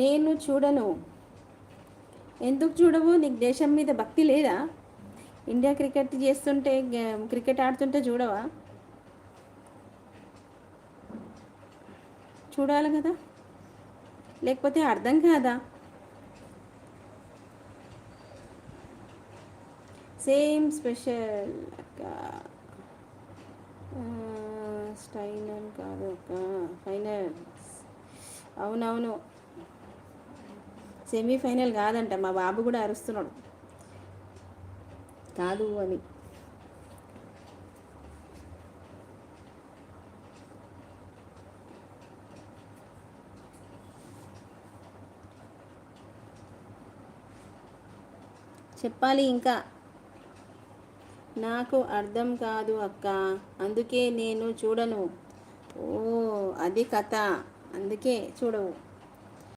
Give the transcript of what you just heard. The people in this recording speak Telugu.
నేను చూడను. ఎందుకు చూడవు? నీకు దేశం మీద భక్తి లేదా? ఇండియా క్రికెట్ చేస్తుంటే క్రికెట్ ఆడుతుంటే చూడవా? చూడాలి కదా, లేకపోతే అర్థం కాదా? సేమ్ స్పెషల్ అక్క. స్టైనర్ కాదు అక్క, ఫైనల్. అవునవును, సెమీఫైనల్ కాదంట. మా బాబు కూడా అరుస్తున్నాడు కాదు అని. చెప్పాలి ఇంకా. నాకు అర్థం కాదు అక్క, అందుకే నేను చూడను. ఓ, అది కథ, అందుకే చూడవు.